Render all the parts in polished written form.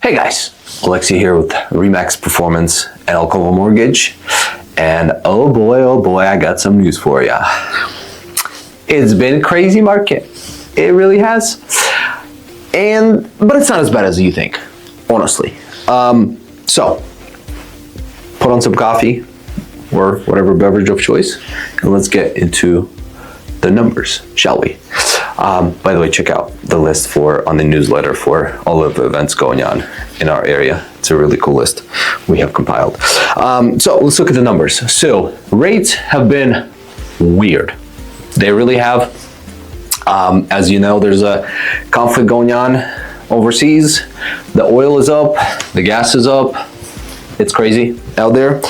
Hey guys, Alexi here with Remax Performance and Alcova Mortgage, and oh boy, I got some news for ya. It's been a crazy market, it really has, but it's not as bad as you think, honestly. So, put on some coffee or whatever beverage of choice, and let's get into the numbers, shall we? By the way, check out the list on the newsletter for all of the events going on in our area. It's a really cool list we have compiled. So let's look at the numbers. So rates have been weird. They really have. As you know, there's a conflict going on overseas. The oil is up, the gas is up. It's crazy out there.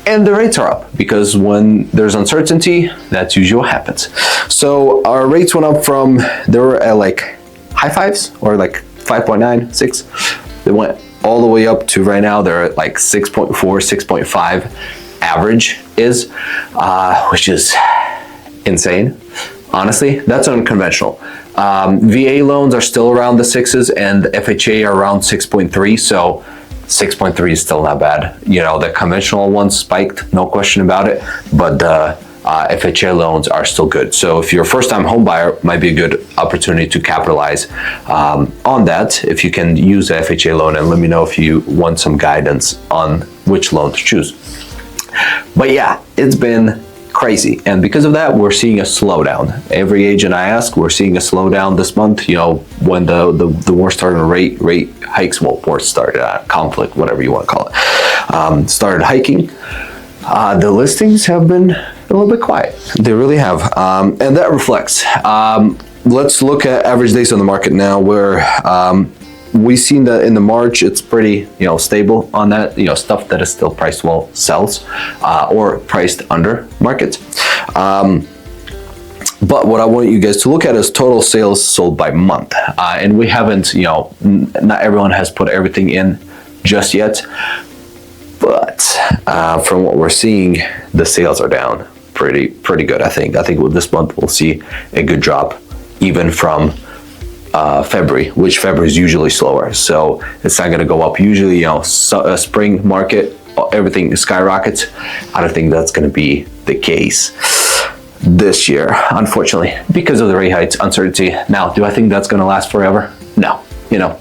And the rates are up because when there's uncertainty, that's usually what happens. So our rates went up from, they were at like high fives or like 5.9, 6. They went all the way up to right now, they're at like 6.4, 6.5 average is, which is insane. Honestly, that's unconventional. VA loans are still around the 6s and FHA are around 6.3. So 6.3 is still not bad. You know, the conventional ones spiked, no question about it, but the FHA loans are still good. So if you're a first-time home buyer, might be a good opportunity to capitalize on that if you can use the FHA loan, and let me know if you want some guidance on which loan to choose. But yeah, it's been crazy, and because of that, we're seeing a slowdown. Every agent I ask, we're seeing a slowdown this month. You know, when the war started, rate hikes, well, war started, conflict, whatever you want to call it, started hiking. The listings have been a little bit quiet. They really have, and that reflects. Let's look at average days on the market now, where we've seen that in the March, it's pretty, stable on that. Stuff that is still priced well sells, or priced under market. But what I want you guys to look at is total sales sold by month. And we haven't, not everyone has put everything in just yet. But from what we're seeing, the sales are down pretty good, I think. I think with this month, we'll see a good drop, even from February, which February is usually slower, so it's not going to go up. Usually, spring market, everything skyrockets. I don't think that's going to be the case this year, unfortunately, because of the rate hikes, uncertainty. Now, do I think that's going to last forever? No.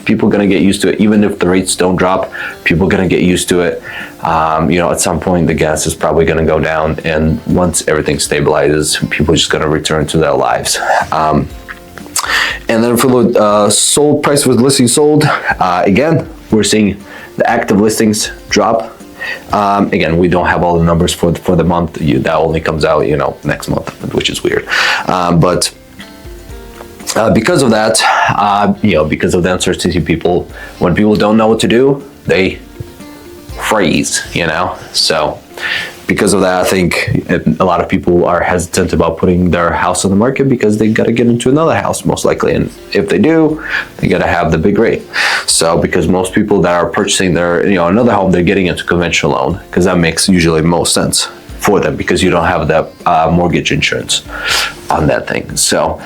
People are going to get used to it. Even if the rates don't drop, people are going to get used to it. At some point, the gas is probably going to go down, and once everything stabilizes, people are just going to return to their lives. And then for the sold price with listings sold, again, we're seeing the active listings drop. Again, we don't have all the numbers for the month. That only comes out, next month, which is weird. But because of that, because of the uncertainty, when people don't know what to do, they freeze, So because of that, I think a lot of people are hesitant about putting their house on the market because they got to get into another house most likely. And if they do, they got to have the big rate. So because most people that are purchasing their, another home, they're getting into conventional loan because that makes usually most sense for them because you don't have that mortgage insurance on that thing. So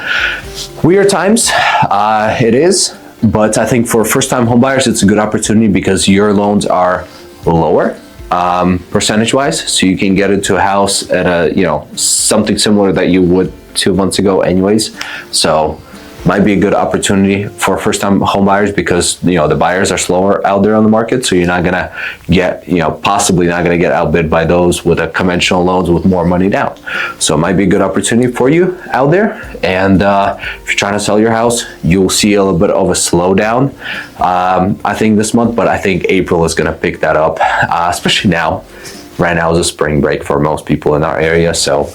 weird times, it is. But I think for first-time home buyers, it's a good opportunity because your loans are lower. Percentage-wise, so you can get into a house at something similar that you would 2 months ago anyways. So might be a good opportunity for first-time home buyers because the buyers are slower out there on the market, so you're not gonna get possibly not gonna get outbid by those with a conventional loans with more money down. So it might be a good opportunity for you out there. And if you're trying to sell your house, you'll see a little bit of a slowdown, I think this month, but I think April is gonna pick that up, especially now. Right now is a spring break for most people in our area, so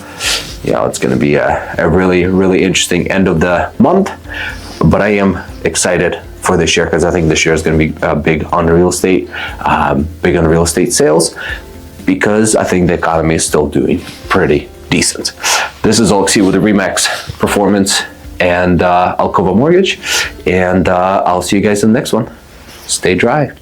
it's going to be a really, really interesting end of the month. But I am excited for this year because I think this year is going to be big on real estate, sales, because I think the economy is still doing pretty decent. This is Alexi with the Remax Performance and Alcova Mortgage, and I'll see you guys in the next one. Stay dry.